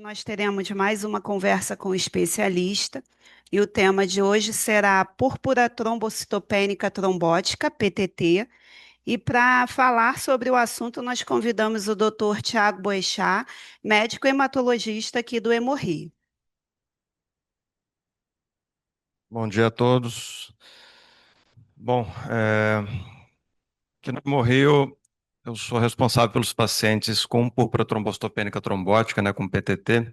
nós teremos mais uma conversa com o especialista e o tema de hoje será púrpura trombocitopênica trombótica, PTT. E para falar sobre o assunto, nós convidamos o Dr. Tiago Boechat, médico hematologista aqui do Hemorri. Bom dia a todos. Bom, aqui no Hemorrio, eu sou responsável pelos pacientes com púrpura trombocitopênica trombótica, né, com PTT,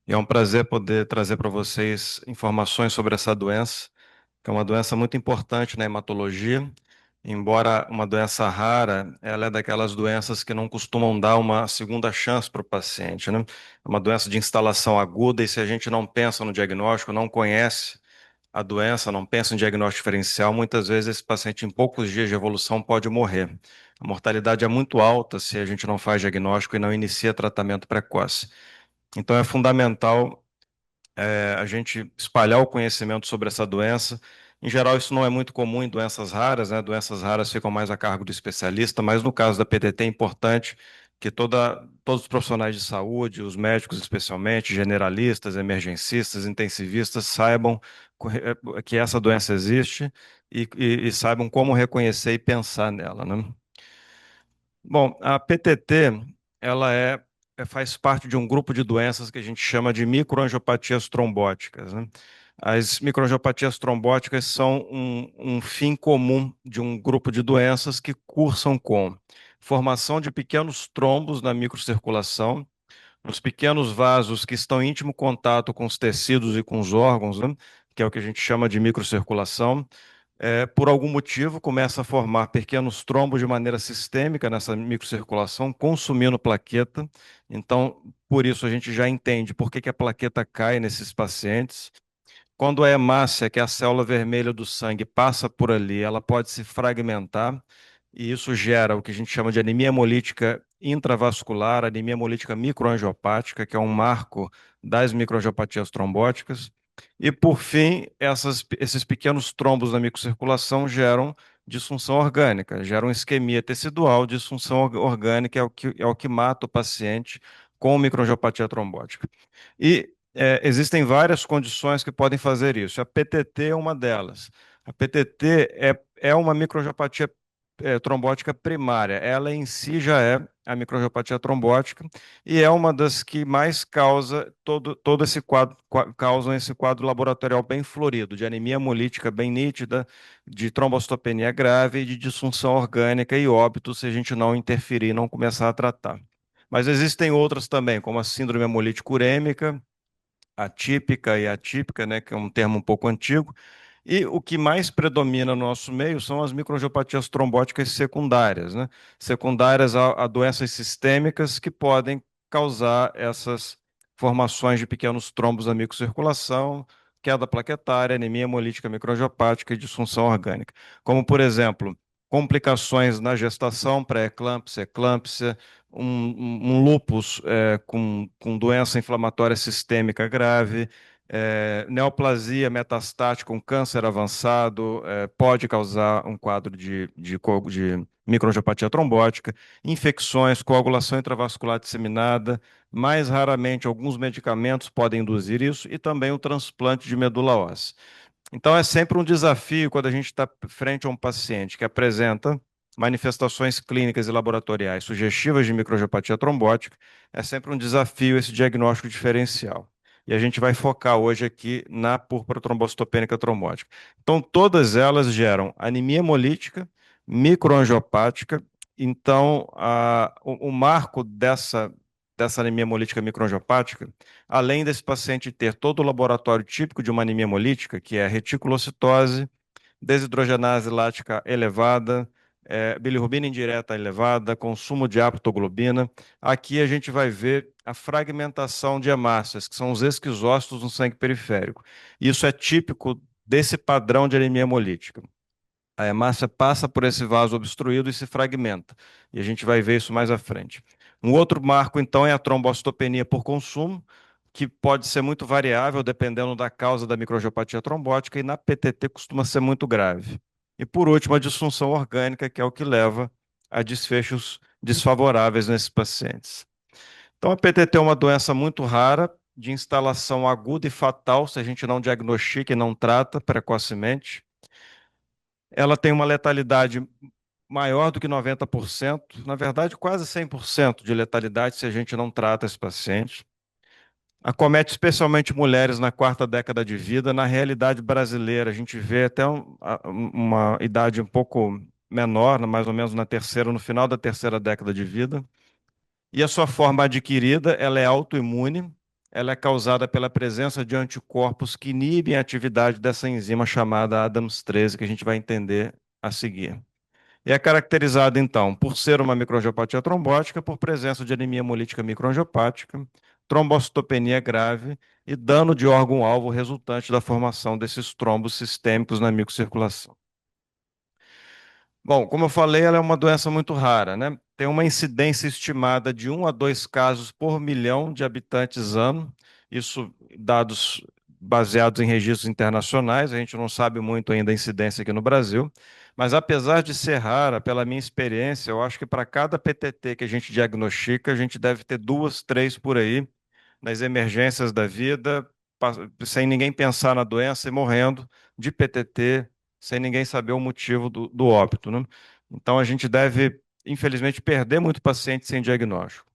e é um prazer poder trazer para vocês informações sobre essa doença, que é uma doença muito importante na hematologia. Embora uma doença rara, ela é daquelas doenças que não costumam dar uma segunda chance para o paciente, né? É uma doença de instalação aguda e se a gente não pensa no diagnóstico, não conhece a doença, não pensa em diagnóstico diferencial, muitas vezes esse paciente em poucos dias de evolução pode morrer. A mortalidade é muito alta se a gente não faz diagnóstico e não inicia tratamento precoce. Então é fundamental a gente espalhar o conhecimento sobre essa doença. Em geral, isso não é muito comum em doenças raras, né? Doenças raras ficam mais a cargo do especialista, mas no caso da PTT é importante que todos os profissionais de saúde, os médicos especialmente, generalistas, emergencistas, intensivistas, saibam que essa doença existe e saibam como reconhecer e pensar nela, né? Bom, a PTT, ela faz parte de um grupo de doenças que a gente chama de microangiopatias trombóticas, né? As microangiopatias trombóticas são um fim comum de um grupo de doenças que cursam com formação de pequenos trombos na microcirculação, nos pequenos vasos que estão em íntimo contato com os tecidos e com os órgãos, né? Que é o que a gente chama de microcirculação. Por algum motivo, começa a formar pequenos trombos de maneira sistêmica nessa microcirculação, consumindo plaqueta. Então, por isso a gente já entende por que que a plaqueta cai nesses pacientes. Quando a hemácia, que é a célula vermelha do sangue, passa por ali, ela pode se fragmentar, e isso gera o que a gente chama de anemia hemolítica intravascular, anemia hemolítica microangiopática, que é um marco das microangiopatias trombóticas. E, por fim, esses pequenos trombos na microcirculação geram disfunção orgânica, geram isquemia tecidual, disfunção orgânica é o que mata o paciente com microangiopatia trombótica. E existem várias condições que podem fazer isso. A PTT é uma delas. A PTT é uma microangiopatia trombótica primária. Ela em si já é a microangiopatia trombótica e é uma das que mais causa todo esse quadro, causam esse quadro laboratorial bem florido, de anemia hemolítica bem nítida, de trombocitopenia grave e de disfunção orgânica e óbito se a gente não interferir e não começar a tratar. Mas existem outras também, como a síndrome hemolítica urêmica, atípica e atípica, né, que é um termo um pouco antigo. E o que mais predomina no nosso meio são as microangiopatias trombóticas secundárias, né? Secundárias a doenças sistêmicas que podem causar essas formações de pequenos trombos na microcirculação, queda plaquetária, anemia hemolítica microangiopática e disfunção orgânica. Como, por exemplo, complicações na gestação, pré-eclâmpsia, eclâmpsia, um lúpus com doença inflamatória sistêmica grave, neoplasia metastática, um câncer avançado, pode causar um quadro de microangiopatia trombótica, infecções, coagulação intravascular disseminada, mais raramente alguns medicamentos podem induzir isso, e também o transplante de medula óssea. Então, é sempre um desafio quando a gente está frente a um paciente que apresenta manifestações clínicas e laboratoriais sugestivas de microangiopatia trombótica, é sempre um desafio esse diagnóstico diferencial. E a gente vai focar hoje aqui na púrpura trombocitopênica trombótica. Então, todas elas geram anemia hemolítica, microangiopática. Então, o marco dessa anemia hemolítica microangiopática, além desse paciente ter todo o laboratório típico de uma anemia hemolítica, que é reticulocitose, desidrogenase lática elevada, bilirrubina indireta elevada, consumo de aptoglobina. Aqui a gente vai ver a fragmentação de hemácias, que são os esquizócitos no sangue periférico. Isso é típico desse padrão de anemia hemolítica. A hemácia passa por esse vaso obstruído e se fragmenta. E a gente vai ver isso mais à frente. Um outro marco, então, é a trombocitopenia por consumo, que pode ser muito variável dependendo da causa da microangiopatia trombótica, e na PTT costuma ser muito grave. E, por último, a disfunção orgânica, que é o que leva a desfechos desfavoráveis nesses pacientes. Então, a PTT é uma doença muito rara, de instalação aguda e fatal, se a gente não diagnostica e não trata precocemente. Ela tem uma letalidade maior do que 90%, na verdade, quase 100% de letalidade se a gente não trata esse paciente. Acomete especialmente mulheres na quarta década de vida. Na realidade brasileira, a gente vê até uma idade um pouco menor, mais ou menos na terceira, no final da terceira década de vida. E a sua forma adquirida, ela é autoimune, ela é causada pela presença de anticorpos que inibem a atividade dessa enzima chamada ADAMS13, que a gente vai entender a seguir. E é caracterizada, então, por ser uma microangiopatia trombótica, por presença de anemia hemolítica microangiopática, trombocitopenia grave e dano de órgão-alvo resultante da formação desses trombos sistêmicos na microcirculação. Bom, como eu falei, ela é uma doença muito rara, né? Tem uma incidência estimada de 1 a 2 casos por milhão de habitantes ano. Isso, dados baseados em registros internacionais, a gente não sabe muito ainda a incidência aqui no Brasil. Mas apesar de ser rara, pela minha experiência, eu acho que para cada PTT que a gente diagnostica, a gente deve ter 2, 3 por aí, nas emergências da vida, sem ninguém pensar na doença e morrendo de PTT, sem ninguém saber o motivo do óbito, né? Então a gente deve, infelizmente, perder muito paciente sem diagnóstico.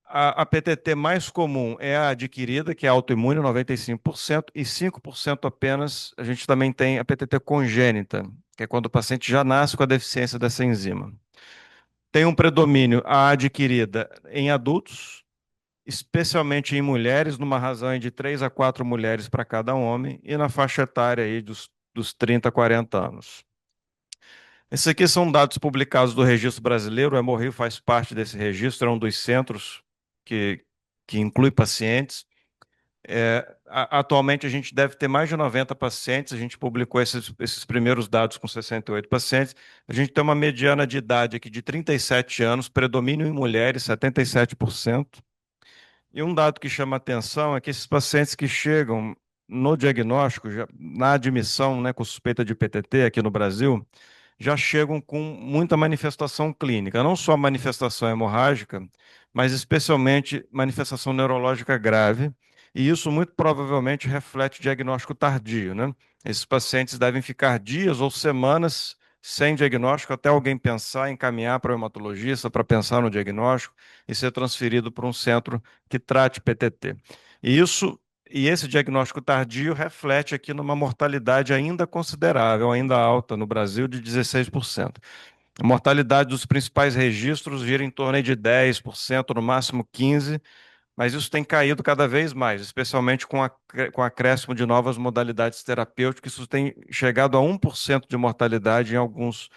A PTT mais comum é a adquirida, que é autoimune, 95%, e 5% apenas a gente também tem a PTT congênita, que é quando o paciente já nasce com a deficiência dessa enzima. Tem um predomínio a adquirida em adultos, especialmente em mulheres, numa razão aí de 3 a 4 mulheres para cada homem, e na faixa etária aí dos 30 a 40 anos. Esses aqui são dados publicados do Registro Brasileiro, o Hemorrio faz parte desse registro, é um dos centros que, que inclui pacientes. Atualmente a gente deve ter mais de 90 pacientes, a gente publicou esses primeiros dados com 68 pacientes. A gente tem uma mediana de idade aqui de 37 anos, predomínio em mulheres, 77%. E um dado que chama atenção é que esses pacientes que chegam no diagnóstico, na admissão, né, com suspeita de PTT aqui no Brasil, já chegam com muita manifestação clínica, não só manifestação hemorrágica, mas especialmente manifestação neurológica grave, e isso muito provavelmente reflete diagnóstico tardio, né? Esses pacientes devem ficar dias ou semanas sem diagnóstico até alguém pensar em encaminhar para o hematologista para pensar no diagnóstico e ser transferido para um centro que trate PTT. E isso e esse diagnóstico tardio reflete aqui numa mortalidade ainda considerável, ainda alta no Brasil, de 16%. A mortalidade dos principais registros gira em torno aí de 10%, no máximo 15%, mas isso tem caído cada vez mais, especialmente com o acréscimo de novas modalidades terapêuticas. Isso tem chegado a 1% de mortalidade em alguns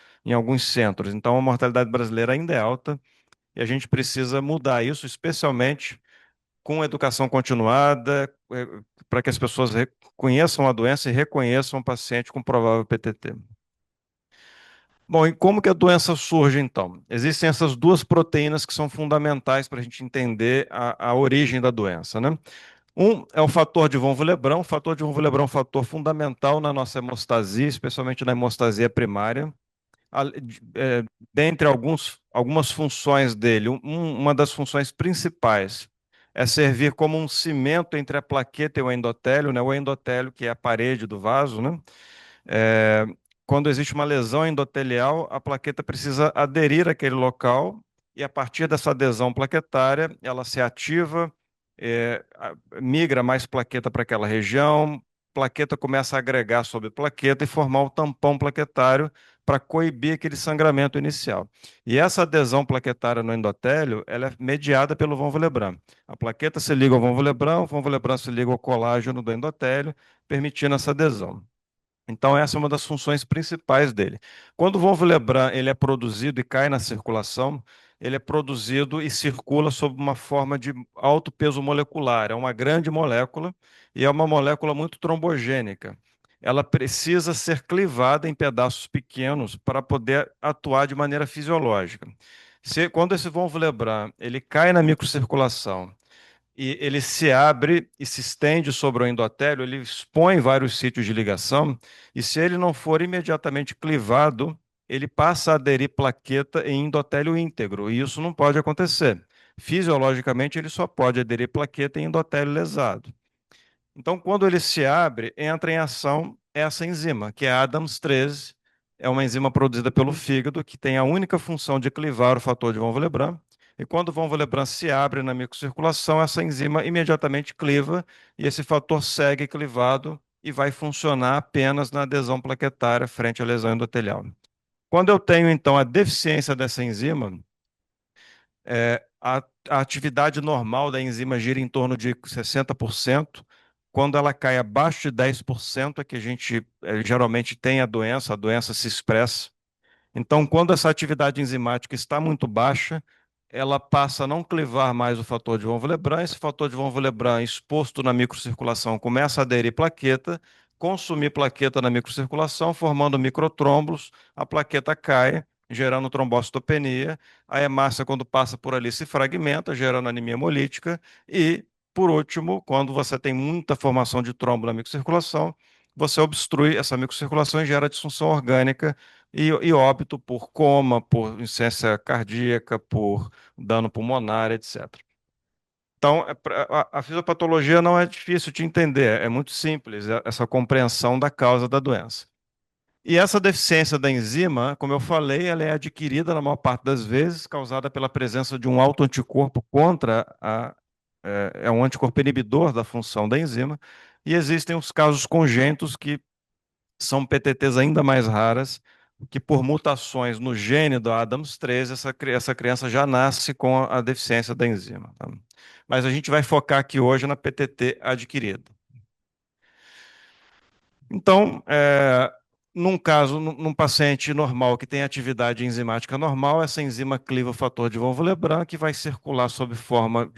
centros. Então, a mortalidade brasileira ainda é alta e a gente precisa mudar isso, especialmente com educação continuada, para que as pessoas conheçam a doença e reconheçam o paciente com provável PTT. Bom, e como que a doença surge então? Existem essas duas proteínas que são fundamentais para a gente entender a origem da doença, né? Um é o fator de von Willebrand. O fator de von Willebrand é um fator fundamental na nossa hemostasia, especialmente na hemostasia primária. Dentre algumas funções dele, uma das funções principais é servir como um cimento entre a plaqueta e o endotélio, né? O endotélio, que é a parede do vaso, né? É, Quando existe uma lesão endotelial, a plaqueta precisa aderir àquele local e, a partir dessa adesão plaquetária, ela se ativa, migra mais plaqueta para aquela região, plaqueta começa a agregar sobre plaqueta e formar um tampão plaquetário para coibir aquele sangramento inicial. E essa adesão plaquetária no endotélio, ela é mediada pelo von Willebrand. A plaqueta se liga ao von Willebrand, o von Willebrand se liga ao colágeno do endotélio, permitindo essa adesão. Então, essa é uma das funções principais dele. Quando o von Willebrand ele é produzido e cai na circulação, ele é produzido e circula sob uma forma de alto peso molecular. É uma grande molécula e é uma molécula muito trombogênica. Ela precisa ser clivada em pedaços pequenos para poder atuar de maneira fisiológica. Quando esse von Willebrand ele cai na microcirculação e ele se abre e se estende sobre o endotélio, ele expõe vários sítios de ligação, e se ele não for imediatamente clivado, ele passa a aderir plaqueta em endotélio íntegro, e isso não pode acontecer. Fisiologicamente, ele só pode aderir plaqueta em endotélio lesado. Então, quando ele se abre, entra em ação essa enzima, que é a ADAMS13. É uma enzima produzida pelo fígado que tem a única função de clivar o fator de von Willebrand. E quando o von Willebrand se abre na microcirculação, essa enzima imediatamente cliva e esse fator segue clivado e vai funcionar apenas na adesão plaquetária frente à lesão endotelial. Quando eu tenho, então, a deficiência dessa enzima, a atividade normal da enzima gira em torno de 60%. Quando ela cai abaixo de 10%, é que a gente geralmente tem a doença se expressa. Então, quando essa atividade enzimática está muito baixa, ela passa a não clivar mais o fator de von Willebrand. Esse fator de von Willebrand exposto na microcirculação começa a aderir plaqueta, consumir plaqueta na microcirculação, formando microtrômbulos, a plaqueta cai, gerando trombocitopenia. A hemácia, quando passa por ali, se fragmenta, gerando anemia hemolítica. E, por último, quando você tem muita formação de trombo na microcirculação, você obstrui essa microcirculação e gera disfunção orgânica e óbito por coma, por insuficiência cardíaca, por dano pulmonar, etc. Então, a fisiopatologia não é difícil de entender, é muito simples essa compreensão da causa da doença. E essa deficiência da enzima, como eu falei, ela é adquirida na maior parte das vezes, causada pela presença de um autoanticorpo contra é um anticorpo inibidor da função da enzima, e existem os casos congênitos que são PTTs ainda mais raras, que por mutações no gene do ADAMS13, essa criança já nasce com a deficiência da enzima. Tá? Mas a gente vai focar aqui hoje na PTT adquirida. Então, num caso, num paciente normal que tem atividade enzimática normal, essa enzima cliva o fator de von Willebrand, que vai circular sob forma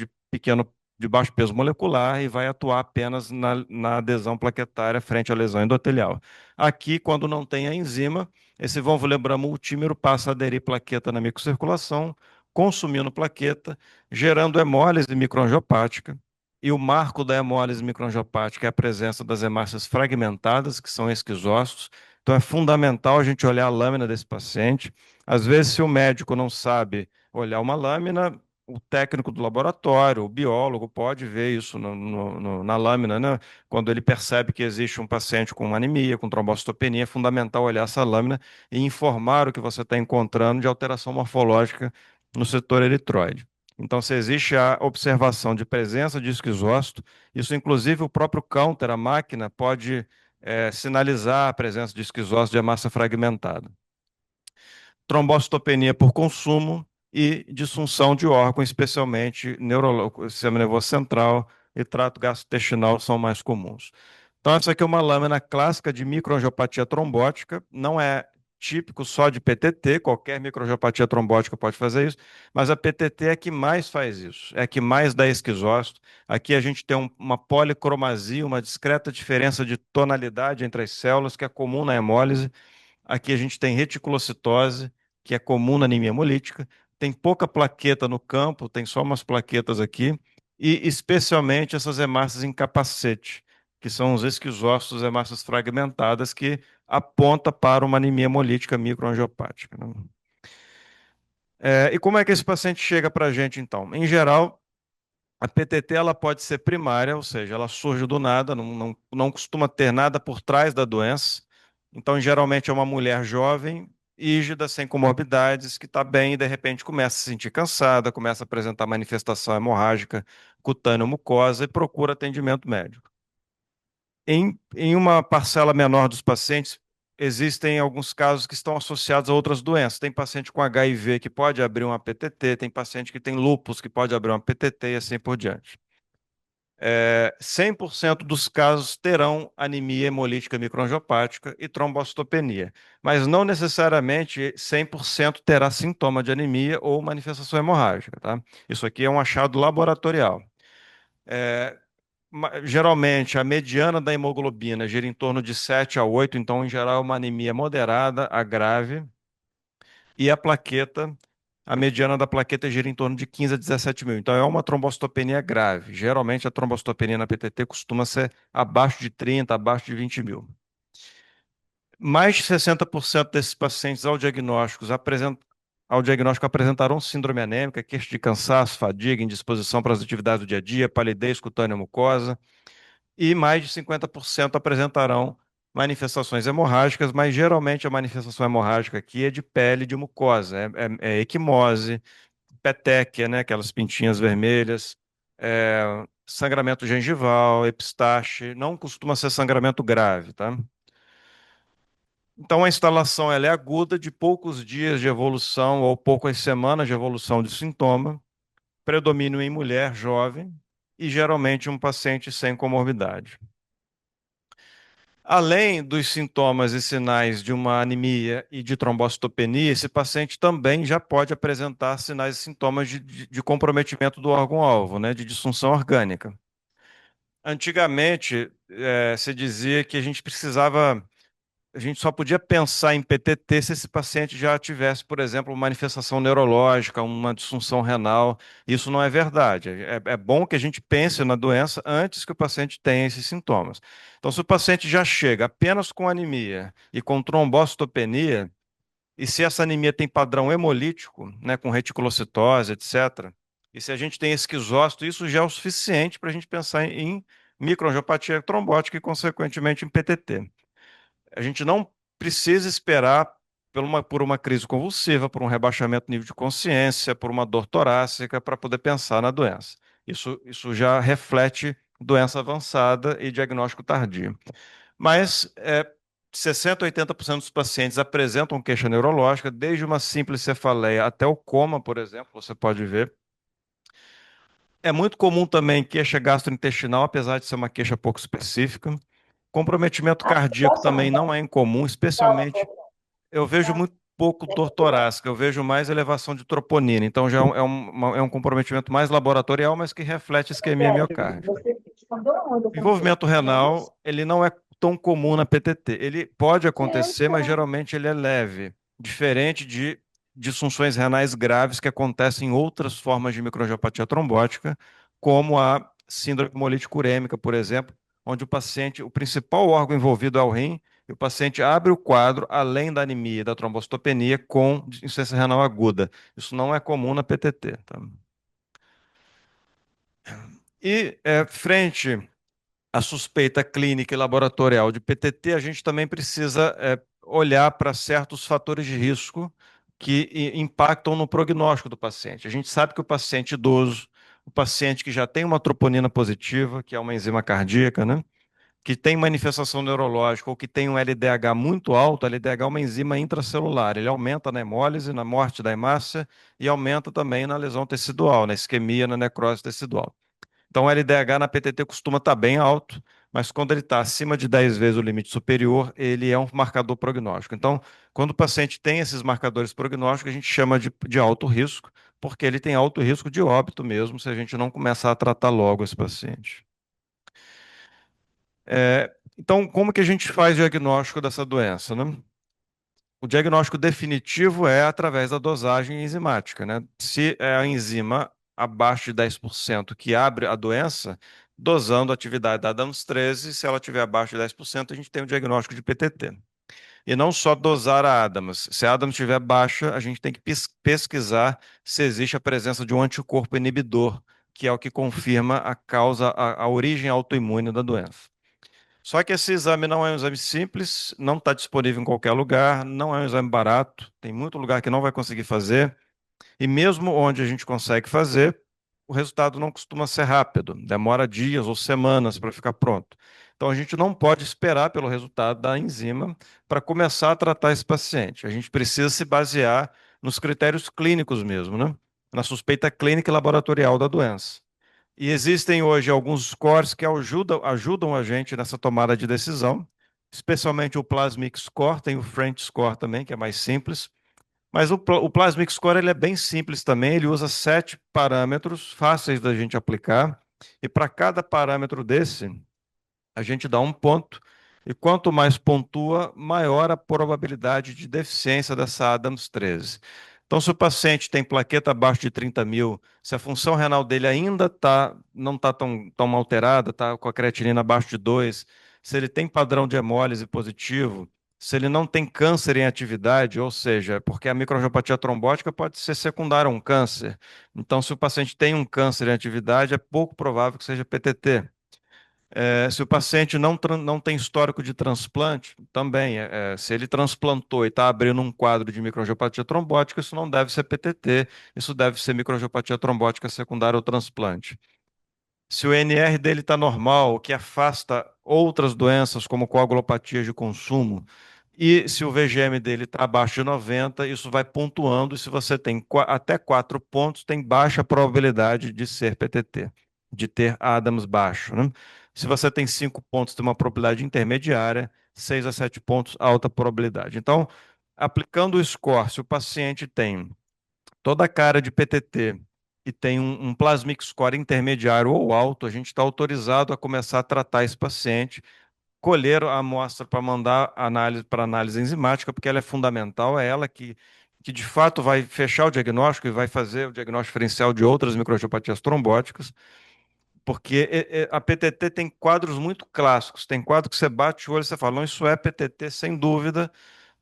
de baixo peso molecular e vai atuar apenas na adesão plaquetária frente à lesão endotelial. Aqui, quando não tem a enzima, esse von Willebrand multímero passa a aderir plaqueta na microcirculação, consumindo plaqueta, gerando hemólise microangiopática. E o marco da hemólise microangiopática é a presença das hemácias fragmentadas, que são esquizócitos. Então é fundamental a gente olhar a lâmina desse paciente. Às vezes, se o médico não sabe olhar uma lâmina, o técnico do laboratório, o biólogo, pode ver isso na lâmina, né? Quando ele percebe que existe um paciente com anemia, com trombocitopenia, é fundamental olhar essa lâmina e informar o que você está encontrando de alteração morfológica no setor eritroide. Então, se existe a observação de presença de esquizócito, isso inclusive o próprio counter, a máquina, pode sinalizar a presença de esquizócito de massa fragmentada. Trombocitopenia por consumo e disfunção de órgão, especialmente sistema nervoso central e trato gastrointestinal são mais comuns. Então, essa aqui é uma lâmina clássica de microangiopatia trombótica, não é típico só de PTT, qualquer microangiopatia trombótica pode fazer isso, mas a PTT é a que mais faz isso, é a que mais dá esquizócito. Aqui a gente tem uma policromasia, uma discreta diferença de tonalidade entre as células, que é comum na hemólise. Aqui a gente tem reticulocitose, que é comum na anemia hemolítica, tem pouca plaqueta no campo, tem só umas plaquetas aqui, e especialmente essas hemácias em capacete, que são os esquizócitos, hemácias fragmentadas, que aponta para uma anemia hemolítica microangiopática. Né? E como é que esse paciente chega para a gente, então? Em geral, a PTT ela pode ser primária, ou seja, ela surge do nada, não costuma ter nada por trás da doença. Então, geralmente é uma mulher jovem, rígida, sem comorbidades, que está bem e de repente começa a se sentir cansada, começa a apresentar manifestação hemorrágica cutâneo-mucosa e procura atendimento médico. Em uma parcela menor dos pacientes, existem alguns casos que estão associados a outras doenças. Tem paciente com HIV que pode abrir uma PTT, tem paciente que tem lúpus que pode abrir uma PTT e assim por diante. 100% dos casos terão anemia hemolítica microangiopática e trombocitopenia, mas não necessariamente 100% terá sintoma de anemia ou manifestação hemorrágica, tá? Isso aqui é um achado laboratorial. Geralmente, a mediana da hemoglobina gira em torno de 7 a 8, então, em geral, é uma anemia moderada a grave, e a plaqueta a mediana da plaqueta gira em torno de 15 a 17 mil. Então, é uma trombocitopenia grave. Geralmente, a trombocitopenia na PTT costuma ser abaixo de 30, abaixo de 20 mil. Mais de 60% desses pacientes ao diagnóstico apresentam ao diagnóstico apresentaram síndrome anêmica, queixa de cansaço, fadiga, indisposição para as atividades do dia a dia, palidez cutânea mucosa, e mais de 50% apresentarão manifestações hemorrágicas, mas geralmente a manifestação hemorrágica aqui é de pele, de mucosa, é equimose, petequia, né, aquelas pintinhas vermelhas, sangramento gengival, epistaxe, não costuma ser sangramento grave, tá? Então a instalação ela é aguda, de poucos dias de evolução ou poucas semanas de evolução de sintoma, predomínio em mulher jovem e geralmente um paciente sem comorbidade. Além dos sintomas e sinais de uma anemia e de trombocitopenia, esse paciente também já pode apresentar sinais e sintomas de comprometimento do órgão-alvo, né, de disfunção orgânica. Antigamente, se dizia que a gente só podia pensar em PTT se esse paciente já tivesse, por exemplo, uma manifestação neurológica, uma disfunção renal. Isso não é verdade. É bom que a gente pense na doença antes que o paciente tenha esses sintomas. Então, se o paciente já chega apenas com anemia e com trombocitopenia, e se essa anemia tem padrão hemolítico, né, com reticulocitose, etc., e se a gente tem esquizócito, isso já é o suficiente para a gente pensar em microangiopatia trombótica e, consequentemente, em PTT. A gente não precisa esperar por uma crise convulsiva, por um rebaixamento do nível de consciência, por uma dor torácica para poder pensar na doença. Isso já reflete doença avançada e diagnóstico tardio. Mas 60 a 80% dos pacientes apresentam queixa neurológica, desde uma simples cefaleia até o coma, por exemplo, você pode ver. É muito comum também queixa gastrointestinal, apesar de ser uma queixa pouco específica. Comprometimento cardíaco também não é incomum, especialmente eu vejo muito pouco dor torácica, eu vejo mais elevação de troponina, então já é um comprometimento mais laboratorial, mas que reflete isquemia miocárdica. O envolvimento renal, ele não é tão comum na PTT. Ele pode acontecer, mas geralmente ele é leve, diferente de disfunções renais graves que acontecem em outras formas de microangiopatia trombótica, como a síndrome hemolítica urêmica, por exemplo, onde o principal órgão envolvido é o rim, e o paciente abre o quadro, além da anemia e da trombocitopenia, com insuficiência renal aguda. Isso não é comum na PTT, tá? E frente à suspeita clínica e laboratorial de PTT, a gente também precisa olhar para certos fatores de risco que impactam no prognóstico do paciente. A gente sabe que o paciente idoso, o paciente que já tem uma troponina positiva, que é uma enzima cardíaca, né? Que tem manifestação neurológica ou que tem um LDH muito alto, LDH é uma enzima intracelular, ele aumenta na hemólise, na morte da hemácia e aumenta também na lesão tecidual, na isquemia, na necrose tecidual. Então, o LDH na PTT costuma estar bem alto, mas quando ele está acima de 10 vezes o limite superior, ele é um marcador prognóstico. Então, quando o paciente tem esses marcadores prognósticos, a gente chama de alto risco, porque ele tem alto risco de óbito mesmo, se a gente não começar a tratar logo esse paciente. Então, como que a gente faz o diagnóstico dessa doença, né? O diagnóstico definitivo é através da dosagem enzimática, né? Se é a enzima abaixo de 10% que abre a doença, dosando a atividade da Adams 13, se ela tiver abaixo de 10%, a gente tem o diagnóstico de PTT. E não só dosar a Adams. Se a Adams estiver baixa, a gente tem que pesquisar se existe a presença de um anticorpo inibidor, que é o que confirma a causa, a origem autoimune da doença. Só que esse exame não é um exame simples, não está disponível em qualquer lugar, não é um exame barato, tem muito lugar que não vai conseguir fazer, e mesmo onde a gente consegue fazer, o resultado não costuma ser rápido, demora dias ou semanas para ficar pronto. Então a gente não pode esperar pelo resultado da enzima para começar a tratar esse paciente. A gente precisa se basear nos critérios clínicos mesmo, né? Na suspeita clínica e laboratorial da doença. E existem hoje alguns scores que ajudam a gente nessa tomada de decisão, especialmente o Plasmic Score, tem o French Score também, que é mais simples. Mas o Plasmic Score ele é bem simples também, ele usa 7 parâmetros fáceis da gente aplicar, e para cada parâmetro desse, a gente dá um ponto, e quanto mais pontua, maior a probabilidade de deficiência dessa Adams 13. Então, se o paciente tem plaqueta abaixo de 30.000, se a função renal dele ainda não está tão alterada, está com a creatinina abaixo de 2, se ele tem padrão de hemólise positivo, se ele não tem câncer em atividade, ou seja, porque a microangiopatia trombótica pode ser secundária a um câncer. Então, se o paciente tem um câncer em atividade, é pouco provável que seja PTT. Se o paciente não tem histórico de transplante, também, se ele transplantou e está abrindo um quadro de microangiopatia trombótica, isso não deve ser PTT, isso deve ser microangiopatia trombótica secundária ao transplante. Se o NR dele está normal, o que afasta outras doenças como coagulopatias de consumo, e se o VGM dele está abaixo de 90, isso vai pontuando, e se você tem até 4 pontos, tem baixa probabilidade de ser PTT, de ter Adams baixo, né? Se você tem 5 pontos, tem uma probabilidade intermediária, 6 a 7 pontos, alta probabilidade. Então, aplicando o score, se o paciente tem toda a cara de PTT e tem um plasmic score intermediário ou alto, a gente está autorizado a começar a tratar esse paciente, colher a amostra para mandar análise para análise enzimática, porque ela é fundamental, é ela que de fato vai fechar o diagnóstico e vai fazer o diagnóstico diferencial de outras microangiopatias trombóticas, porque a PTT tem quadros muito clássicos, tem quadro que você bate o olho e você fala, não, isso é PTT sem dúvida,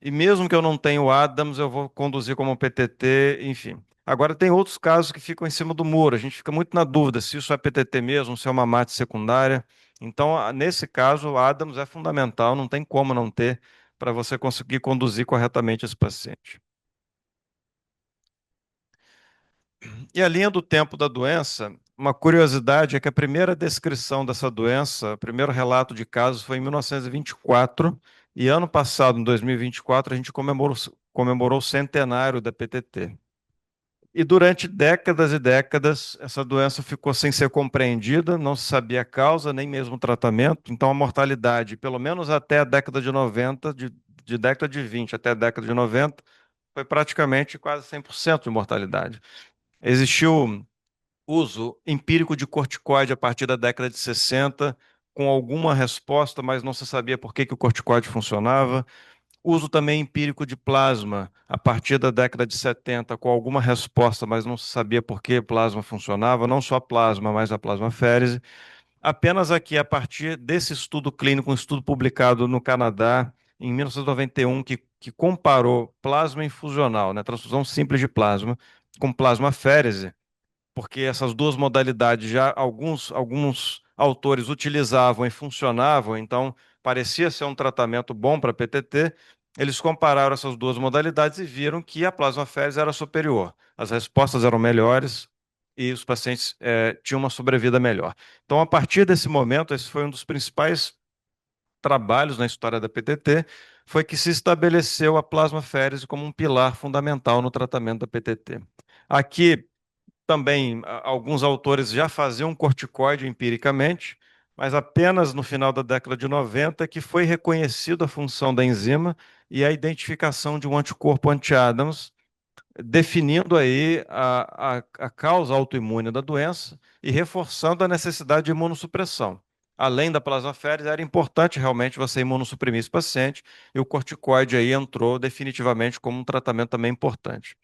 e mesmo que eu não tenha o Adams, eu vou conduzir como PTT, enfim. Agora, tem outros casos que ficam em cima do muro. A gente fica muito na dúvida se isso é PTT mesmo, se é uma MAT secundária. Então, nesse caso, o Adams é fundamental, não tem como não ter para você conseguir conduzir corretamente esse paciente. E a linha do tempo da doença, uma curiosidade é que a primeira descrição dessa doença, o primeiro relato de casos foi em 1924, e ano passado, em 2024, a gente comemorou o centenário da PTT. E durante décadas e décadas, essa doença ficou sem ser compreendida, não se sabia a causa, nem mesmo o tratamento. Então, a mortalidade, pelo menos até a década de 90, de década de 20 até a década de 90, foi praticamente quase 100% de mortalidade. Existiu uso empírico de corticoide a partir da década de 60, com alguma resposta, mas não se sabia por que que o corticoide funcionava. Uso também empírico de plasma a partir da década de 70, com alguma resposta, mas não se sabia por que plasma funcionava, não só plasma, mas a plasmaférese. Apenas aqui, a partir desse estudo clínico, um estudo publicado no Canadá, em 1991, que comparou plasma infusional, né, transfusão simples de plasma, com plasmaférese, porque essas duas modalidades já alguns autores utilizavam e funcionavam, então parecia ser um tratamento bom para PTT. Eles compararam essas duas modalidades e viram que a plasmaférese era superior, as respostas eram melhores e os pacientes tinham uma sobrevida melhor. Então, a partir desse momento, esse foi um dos principais trabalhos na história da PTT, foi que se estabeleceu a plasmaférese como um pilar fundamental no tratamento da PTT. Aqui também alguns autores já faziam corticoide empiricamente, mas apenas no final da década de 90 que foi reconhecido a função da enzima e a identificação de um anticorpo anti-Adams, definindo aí a causa autoimune da doença e reforçando a necessidade de imunossupressão. Além da plasmaférese, era importante realmente você imunossuprimir esse paciente, e o corticoide aí entrou definitivamente como um tratamento também importante.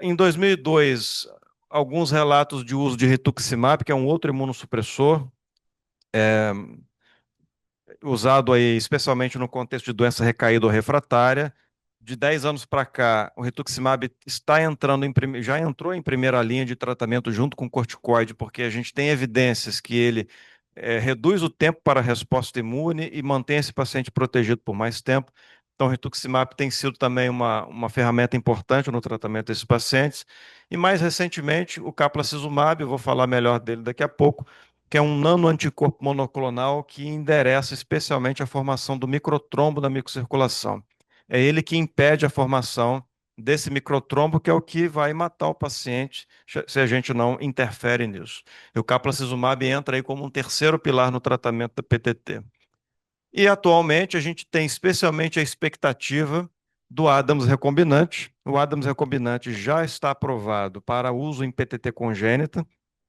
Em 2002, alguns relatos de uso de rituximab, que é um outro imunossupressor, usado aí especialmente no contexto de doença recaída ou refratária. De 10 anos para cá, o rituximab está entrando já entrou em primeira linha de tratamento junto com o corticoide, porque a gente tem evidências que ele reduz o tempo para a resposta imune e mantém esse paciente protegido por mais tempo. Então, o rituximab tem sido também uma ferramenta importante no tratamento desses pacientes. E mais recentemente, o caplacizumab, eu vou falar melhor dele daqui a pouco, que é um nanoanticorpo monoclonal que endereça especialmente a formação do microtrombo na microcirculação. É ele que impede a formação desse microtrombo, que é o que vai matar o paciente se a gente não interfere nisso. E o caplacizumab entra aí como um terceiro pilar no tratamento da PTT. E atualmente a gente tem especialmente a expectativa do Adams recombinante. O Adams recombinante já está aprovado para uso em PTT congênita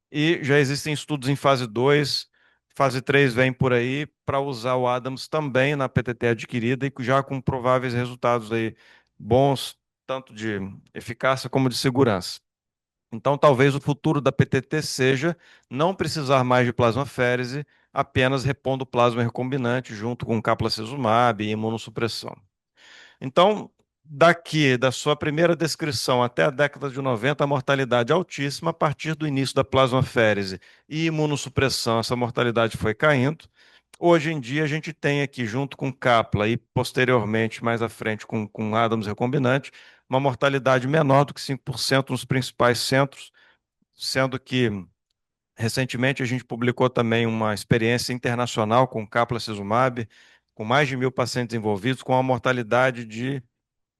e já existem estudos em fase 2, fase 3 vem por aí para usar o Adams também na PTT adquirida e já com prováveis resultados aí bons, tanto de eficácia como de segurança. Então, talvez o futuro da PTT seja não precisar mais de plasmaférese, apenas repondo plasma recombinante junto com caplacizumab e imunossupressão. Então, daqui, da sua primeira descrição até a década de 90, a mortalidade altíssima, a partir do início da plasmaférese e imunossupressão, essa mortalidade foi caindo. Hoje em dia, a gente tem aqui, junto com Capla e posteriormente, mais à frente, com Adams recombinante, uma mortalidade menor do que 5% nos principais centros, sendo que recentemente a gente publicou também uma experiência internacional com caplacizumab, com mais de 1.000 pacientes envolvidos, com uma mortalidade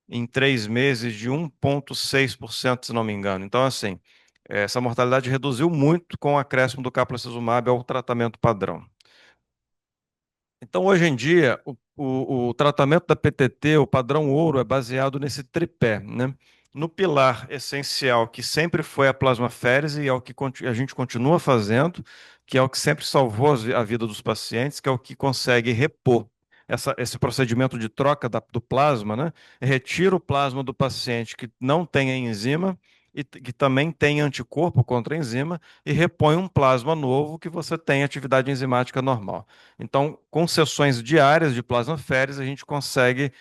em 3 meses, de 1,6%, se não me engano. Então, assim, essa mortalidade reduziu muito com o acréscimo do caplacizumab ao tratamento padrão. Então, hoje em dia, o tratamento da PTT, o padrão ouro, é baseado nesse tripé, né? No pilar essencial, que sempre foi a plasmaférese, e é o que a gente continua fazendo, que é o que sempre salvou a vida dos pacientes, que é o que consegue repor esse procedimento de troca do plasma, né? Retira o plasma do paciente que não tem a enzima e que também tem anticorpo contra a enzima e repõe um plasma novo que você tem atividade enzimática normal. Então, com sessões diárias de plasmaférese, a gente consegue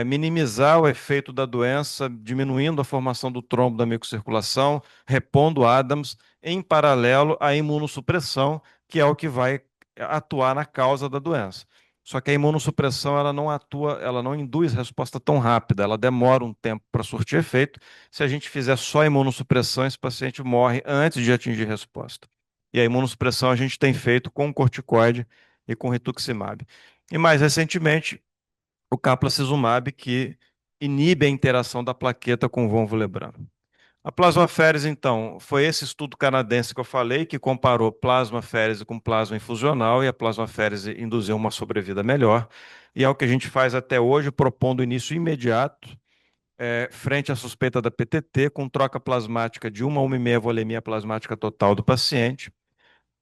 minimizar o efeito da doença, diminuindo a formação do trombo da microcirculação, repondo Adams, em paralelo à imunossupressão, que é o que vai atuar na causa da doença. Só que a imunossupressão ela não atua, ela não induz resposta tão rápida, ela demora um tempo para surtir efeito. Se a gente fizer só imunossupressão, esse paciente morre antes de atingir resposta. E a imunossupressão a gente tem feito com corticoide e com rituximab. E mais recentemente, o caplacizumab, que inibe a interação da plaqueta com o von Willebrand. A plasmaférese, então, foi esse estudo canadense que eu falei, que comparou plasmaférese com plasma infusional, e a plasmaférese induziu uma sobrevida melhor. E é o que a gente faz até hoje, propondo início imediato, frente à suspeita da PTT, com troca plasmática de 1 a 1,5 volemia plasmática total do paciente,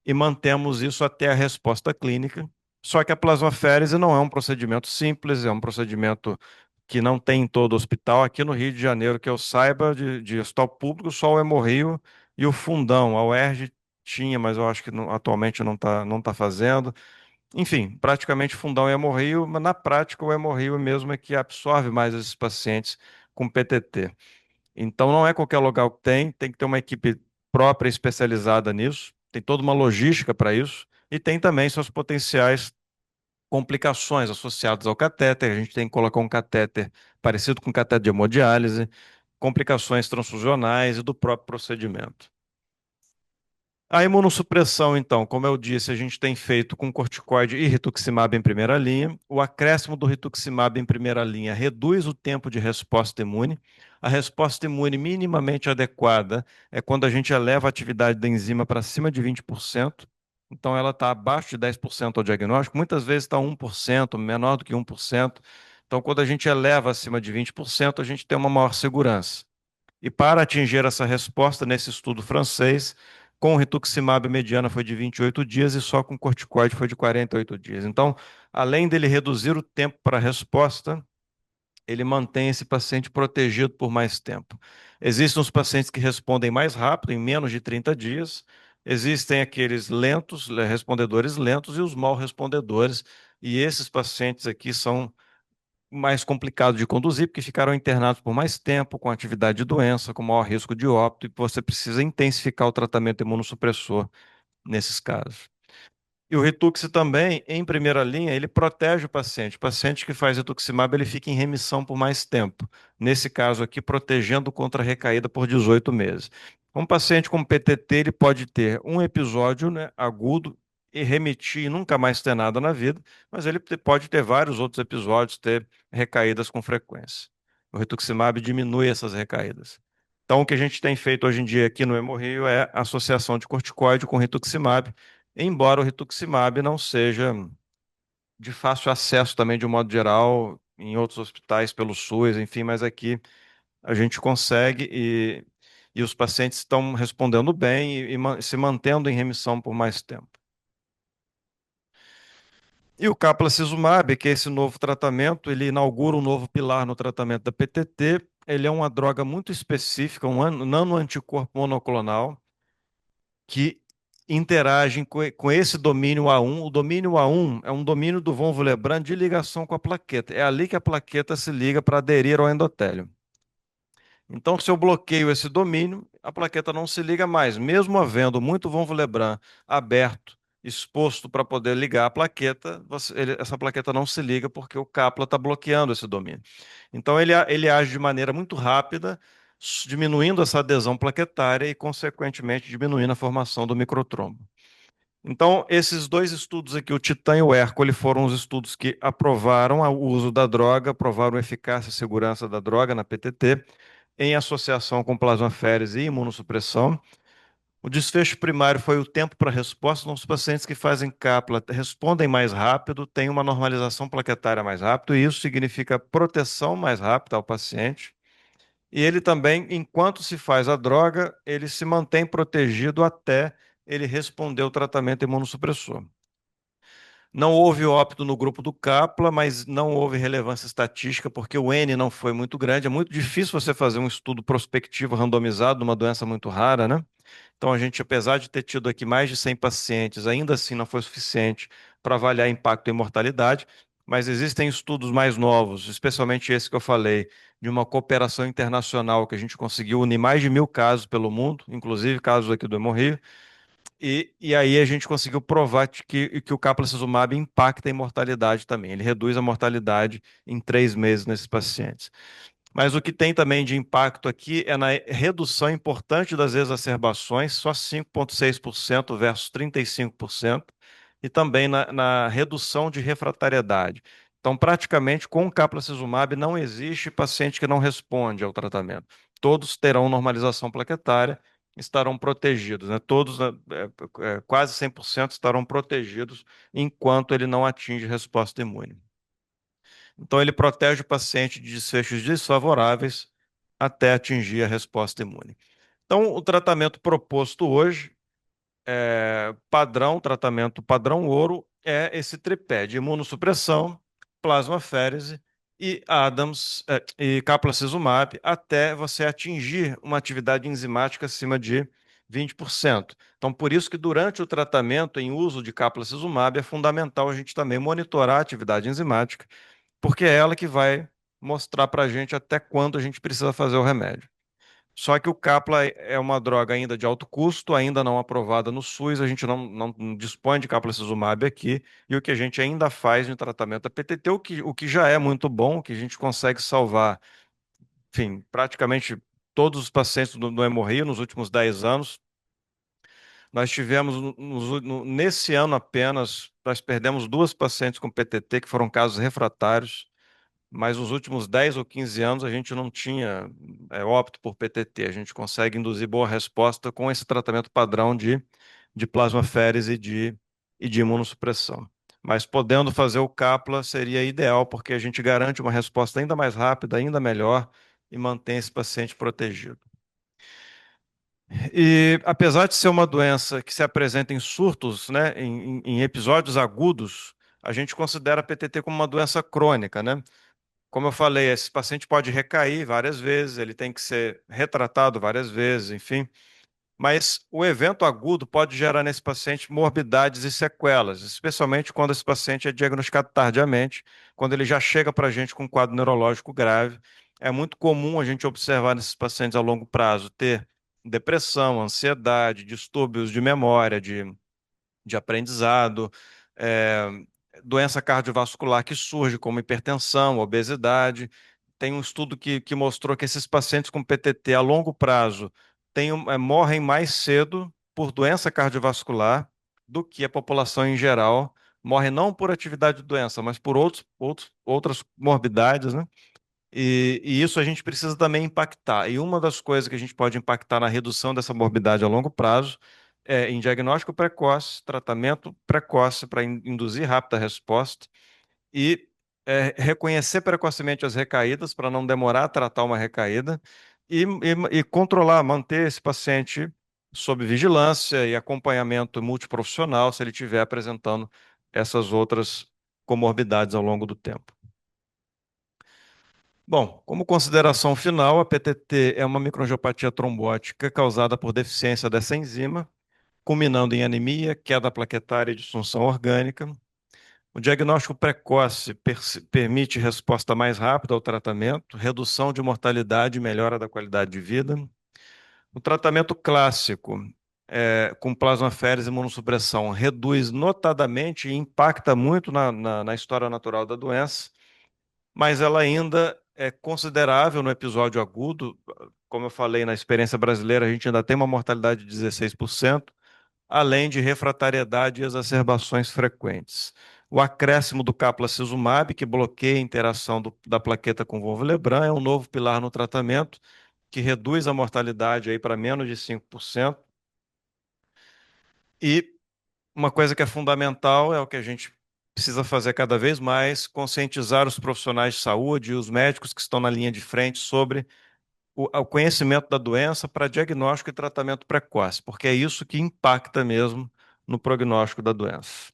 e mantemos isso até a resposta clínica. Só que a plasmaférese não é um procedimento simples, é um procedimento que não tem em todo o hospital. Aqui no Rio de Janeiro, que eu saiba, de hospital público, só o Hemorrio e o Fundão. A UERJ tinha, mas eu acho que atualmente não tá fazendo. Enfim, praticamente Fundão e Hemorrio, mas na prática o Hemorrio mesmo é que absorve mais esses pacientes com PTT. Então não é qualquer lugar que tem que ter uma equipe própria especializada nisso, tem toda uma logística para isso, e tem também suas potenciais complicações associadas ao catéter. A gente tem que colocar um catéter parecido com catéter de hemodiálise, complicações transfusionais e do próprio procedimento. A imunossupressão, então, como eu disse, a gente tem feito com corticoide e rituximab em primeira linha. O acréscimo do rituximab em primeira linha reduz o tempo de resposta imune. A resposta imune minimamente adequada é quando a gente eleva a atividade da enzima para cima de 20%. Então, ela está abaixo de 10% ao diagnóstico, muitas vezes está 1%, menor do que 1%. Então, quando a gente eleva acima de 20%, a gente tem uma maior segurança. E para atingir essa resposta, nesse estudo francês, com o rituximab a mediana foi de 28 dias e só com corticoide foi de 48 dias. Então, além dele reduzir o tempo para a resposta, ele mantém esse paciente protegido por mais tempo. Existem os pacientes que respondem mais rápido, em menos de 30 dias. Existem aqueles lentos, respondedores lentos, e os mal respondedores. E esses pacientes aqui são mais complicado de conduzir, porque ficaram internados por mais tempo, com atividade de doença, com maior risco de óbito, e você precisa intensificar o tratamento imunossupressor nesses casos. E o Ritux também, em primeira linha, ele protege o paciente. O paciente que faz rituximab, ele fica em remissão por mais tempo. Nesse caso aqui, protegendo contra a recaída por 18 meses. Um paciente com PTT, ele pode ter um episódio, né, agudo e remitir e nunca mais ter nada na vida, mas ele pode ter vários outros episódios, ter recaídas com frequência. O rituximab diminui essas recaídas. Então, o que a gente tem feito hoje em dia aqui no Hemorrio é associação de corticoide com rituximab, embora o rituximab não seja de fácil acesso também, de um modo geral, em outros hospitais pelo SUS, enfim, mas aqui a gente consegue, e os pacientes estão respondendo bem e se mantendo em remissão por mais tempo. E o caplacizumab, que é esse novo tratamento, ele inaugura um novo pilar no tratamento da PTT. Ele é uma droga muito específica, um nanoanticorpo monoclonal, que interagem com esse domínio A1. O domínio A1 é um domínio do von Willebrand de ligação com a plaqueta. É ali que a plaqueta se liga para aderir ao endotélio. Então, se eu bloqueio esse domínio, a plaqueta não se liga mais, mesmo havendo muito von Willebrand aberto, exposto para poder ligar a plaqueta, essa plaqueta não se liga porque o cápsula está bloqueando esse domínio. Então, ele age de maneira muito rápida, diminuindo essa adesão plaquetária e, consequentemente, diminuindo a formação do microtrombo. Então, esses dois estudos aqui, o Titan e o Hércules, foram os estudos que aprovaram o uso da droga, aprovaram a eficácia e segurança da droga na PTT, em associação com plasmaférese e imunossupressão. O desfecho primário foi o tempo para resposta. Então, os pacientes que fazem cápsula respondem mais rápido, têm uma normalização plaquetária mais rápido, e isso significa proteção mais rápida ao paciente. E ele também, enquanto se faz a droga, ele se mantém protegido até ele responder ao tratamento imunossupressor. Não houve óbito no grupo do Kaplan, mas não houve relevância estatística porque o N não foi muito grande. É muito difícil você fazer um estudo prospectivo randomizado numa doença muito rara, né? Então a gente, apesar de ter tido aqui mais de 100 pacientes, ainda assim não foi suficiente para avaliar impacto em mortalidade, mas existem estudos mais novos, especialmente esse que eu falei, de uma cooperação internacional que a gente conseguiu unir mais de 1.000 casos pelo mundo, inclusive casos aqui do Hemorrio, e aí a gente conseguiu provar que o caplacizumab impacta a mortalidade também. Ele reduz a mortalidade em 3 meses nesses pacientes. Mas o que tem também de impacto aqui é na redução importante das exacerbações, só 5,6% versus 35%, e também na redução de refratariedade. Então, praticamente, com o caplacizumab não existe paciente que não responde ao tratamento. Todos terão normalização plaquetária, estarão protegidos, né? Todos, quase 100% estarão protegidos enquanto ele não atinge resposta imune. Então, ele protege o paciente de desfechos desfavoráveis até atingir a resposta imune. Então, o tratamento proposto hoje, tratamento padrão ouro, é esse tripé de imunossupressão, plasmaférese e e caplacizumab, até você atingir uma atividade enzimática acima de 20%. Então, por isso que durante o tratamento em uso de caplacizumab é fundamental a gente também monitorar a atividade enzimática, porque é ela que vai mostrar para a gente até quando a gente precisa fazer o remédio. Só que o Capla é uma droga ainda de alto custo, ainda não aprovada no SUS, a gente não dispõe de caplacizumab aqui, e o que a gente ainda faz no tratamento da PTT, o que já é muito bom, que a gente consegue salvar, enfim, praticamente todos os pacientes do hemorragia nos últimos 10 anos. Nós tivemos, nesse ano apenas, nós perdemos 2 pacientes com PTT, que foram casos refratários, mas nos últimos 10 ou 15 anos a gente não tinha óbito por PTT. A gente consegue induzir boa resposta com esse tratamento padrão de plasmaférese e de imunossupressão. Mas podendo fazer o CAPLA seria ideal, porque a gente garante uma resposta ainda mais rápida, ainda melhor, e mantém esse paciente protegido. E apesar de ser uma doença que se apresenta em surtos, né, em episódios agudos, a gente considera a PTT como uma doença crônica, né? Como eu falei, esse paciente pode recair várias vezes, ele tem que ser retratado várias vezes, enfim. Mas o evento agudo pode gerar nesse paciente morbidades e sequelas, especialmente quando esse paciente é diagnosticado tardiamente, quando ele já chega para a gente com um quadro neurológico grave. É muito comum a gente observar nesses pacientes a longo prazo ter depressão, ansiedade, distúrbios de memória, de aprendizado, é, doença cardiovascular que surge como hipertensão, obesidade. Tem um estudo que mostrou que esses pacientes com PTT a longo prazo morrem mais cedo por doença cardiovascular do que a população em geral. Morre não por atividade de doença, mas por outras morbidades, né? E isso a gente precisa também impactar. E uma das coisas que a gente pode impactar na redução dessa morbidade a longo prazo é em diagnóstico precoce, tratamento precoce para induzir rápida resposta e reconhecer precocemente as recaídas para não demorar a tratar uma recaída e controlar, manter esse paciente sob vigilância e acompanhamento multiprofissional se ele estiver apresentando essas outras comorbidades ao longo do tempo. Bom, como consideração final, a PTT é uma microangiopatia trombótica causada por deficiência dessa enzima. culminando em anemia, queda plaquetária e disfunção orgânica. O diagnóstico precoce permite resposta mais rápida ao tratamento, redução de mortalidade e melhora da qualidade de vida. O tratamento clássico, com plasmaférese e imunossupressão, reduz notadamente e impacta muito na história natural da doença, mas ela ainda é considerável no episódio agudo. Como eu falei, na experiência brasileira, a gente ainda tem uma mortalidade de 16%, além de refratariedade e exacerbações frequentes. O acréscimo do caplacizumab, que bloqueia a interação da plaqueta com o Lebrun, é um novo pilar no tratamento, que reduz a mortalidade aí para menos de 5%. E uma coisa que é fundamental é o que a gente precisa fazer cada vez mais, conscientizar os profissionais de saúde e os médicos que estão na linha de frente sobre o conhecimento da doença para diagnóstico e tratamento precoce, porque é isso que impacta mesmo no prognóstico da doença.